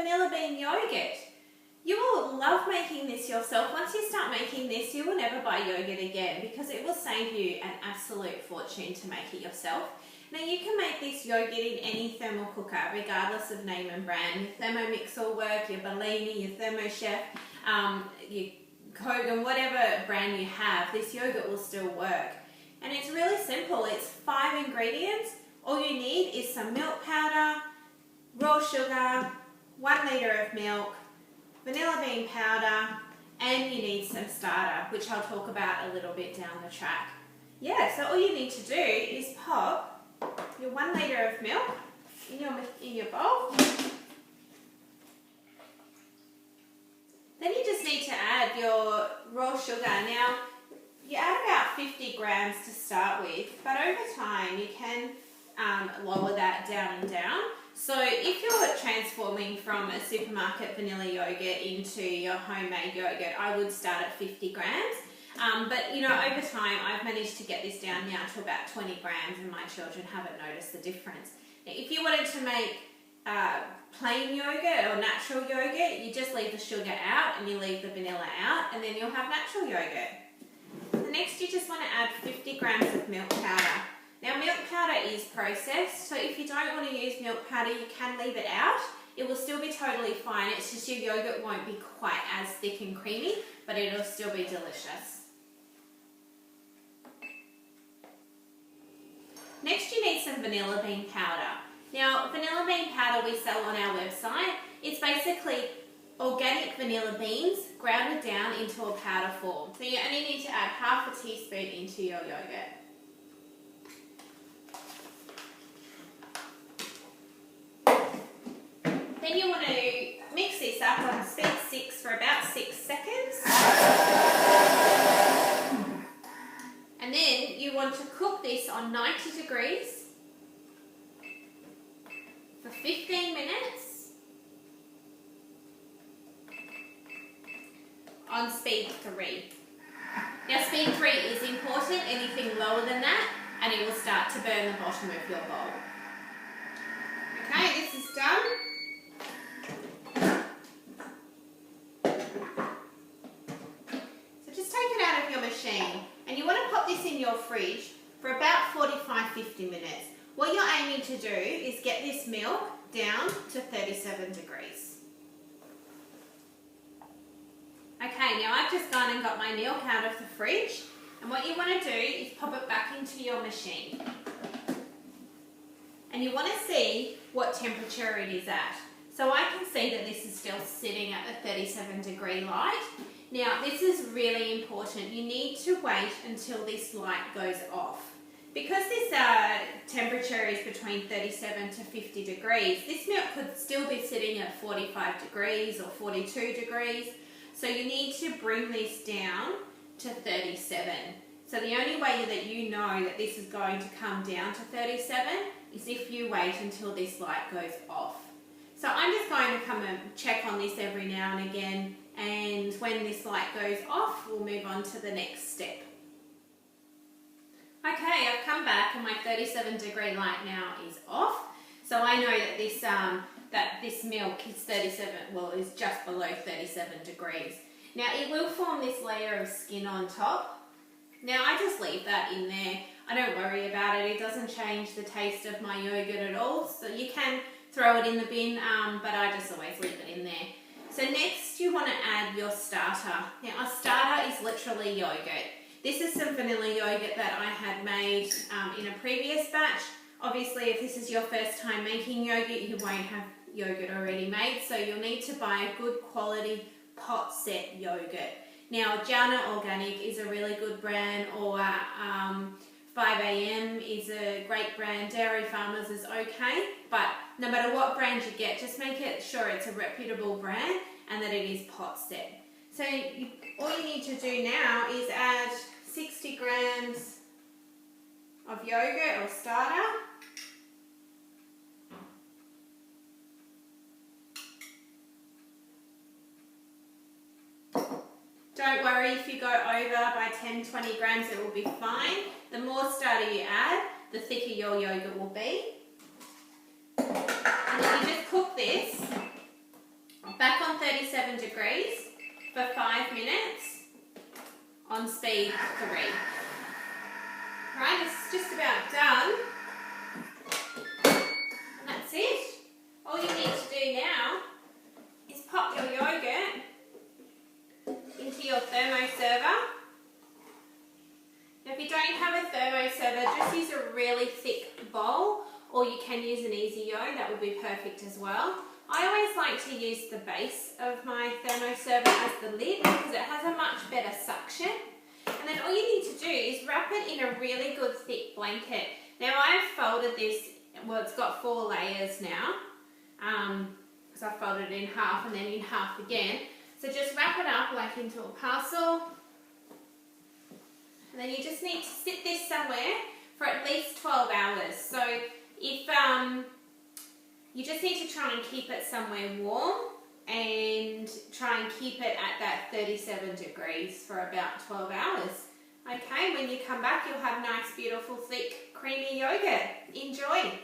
vanilla bean yogurt. You will love making this yourself. Once you start making this, you will never buy yogurt again because it will save you an absolute fortune to make it yourself. Now you can make this yogurt in any thermal cooker, regardless of name and brand. Your Thermomix will work, your Bellini, your Thermo Chef, your Kogan, whatever brand you have, this yogurt will still work. And it's really simple. It's 5 ingredients. All you need is some milk powder, raw sugar, 1 litre of milk, vanilla bean powder, and you need some starter, which I'll talk about a little bit down the track. Yeah, so all you need to do is pop your 1 litre of milk in your bowl. Then you just need to add your raw sugar. Now, you add about 50 grams to start with, but over time you can lower that down and down. So if you're transforming from a supermarket vanilla yogurt into your homemade yogurt, I would start at 50 grams. But you know, over time I've managed to get this down now to about 20 grams and my children haven't noticed the difference. Now, if you wanted to make plain yogurt or natural yogurt, you just leave the sugar out and you leave the vanilla out, and then you'll have natural yogurt. Next, you just want to add 50 grams of milk powder. Now, milk powder is processed, so if you don't want to use milk powder, you can leave it out. It will still be totally fine. It's just your yogurt won't be quite as thick and creamy, but it'll still be delicious. Next, you need some vanilla bean powder. Now, vanilla bean powder we sell on our website. It's basically organic vanilla beans grounded down into a powder form. So you only need to add half a teaspoon into your yogurt. Then you want to mix this up on speed 6 for about 6 seconds. And then you want to cook this on 90 degrees for 15 minutes on speed 3. Now speed 3 is important. Anything lower than that and it will start to burn the bottom of your bowl. Okay, this is done. So just take it out of your machine and you want to pop this in your fridge for about 45-50 minutes. What you're aiming to do is get this milk down to 37 degrees. Okay, now I've just gone and got my milk out of the fridge, and what you want to do is pop it back into your machine. And you want to see what temperature it is at. So I can see that this is still sitting at the 37 degree light. Now this is really important. You need to wait until this light goes off. Because this temperature is between 37 to 50 degrees, this milk could still be sitting at 45 degrees or 42 degrees. So you need to bring this down to 37. So the only way that you know that this is going to come down to 37 is if you wait until this light goes off. So I'm just going to come and check on this every now and again, and when this light goes off, we'll move on to the next step. Okay, I've come back and my 37 degree light now is off. So I know that this milk is is just below 37 degrees. Now it will form this layer of skin on top. Now I just leave that in there. I don't worry about it. It doesn't change the taste of my yogurt at all. So you can throw it in the bin, but I just always leave it in there. So next you want to add your starter. Now a starter is literally yogurt. This is some vanilla yogurt that I had made in a previous batch. Obviously, if this is your first time making yogurt, you won't have yogurt already made, so you'll need to buy a good quality pot set yogurt. Now, Jana Organic is a really good brand, or 5am is a great brand. Dairy Farmers is okay, but no matter what brand you get, just make sure it's a reputable brand and that it is pot set. So all you need to do now is add 60 grams of yogurt or starter. Don't worry if you go over by 10-20 grams, it will be fine. The more starter you add, the thicker your yogurt will be. And then you just cook this Back on 37 degrees for 5 minutes on speed 3. Right, it's just about done. And that's it. All you need to do now is pop your yogurt into your thermo server. Now if you don't have a thermo server, just use a really thick bowl, or you can use an easy yo, that would be perfect as well. I always like to use the base of my thermo server as the lid because it has a much better suction. And then all you need to do is wrap it in a really good thick blanket. Now I've folded this, well it's got 4 layers now, because I folded it in half and then in half again. So just wrap it up like into a parcel. And then you just need to sit this somewhere for at least 12 hours. So if you just need to try and keep it somewhere warm and try and keep it at that 37 degrees for about 12 hours. Okay, when you come back you'll have nice, beautiful, thick, creamy yogurt. Enjoy!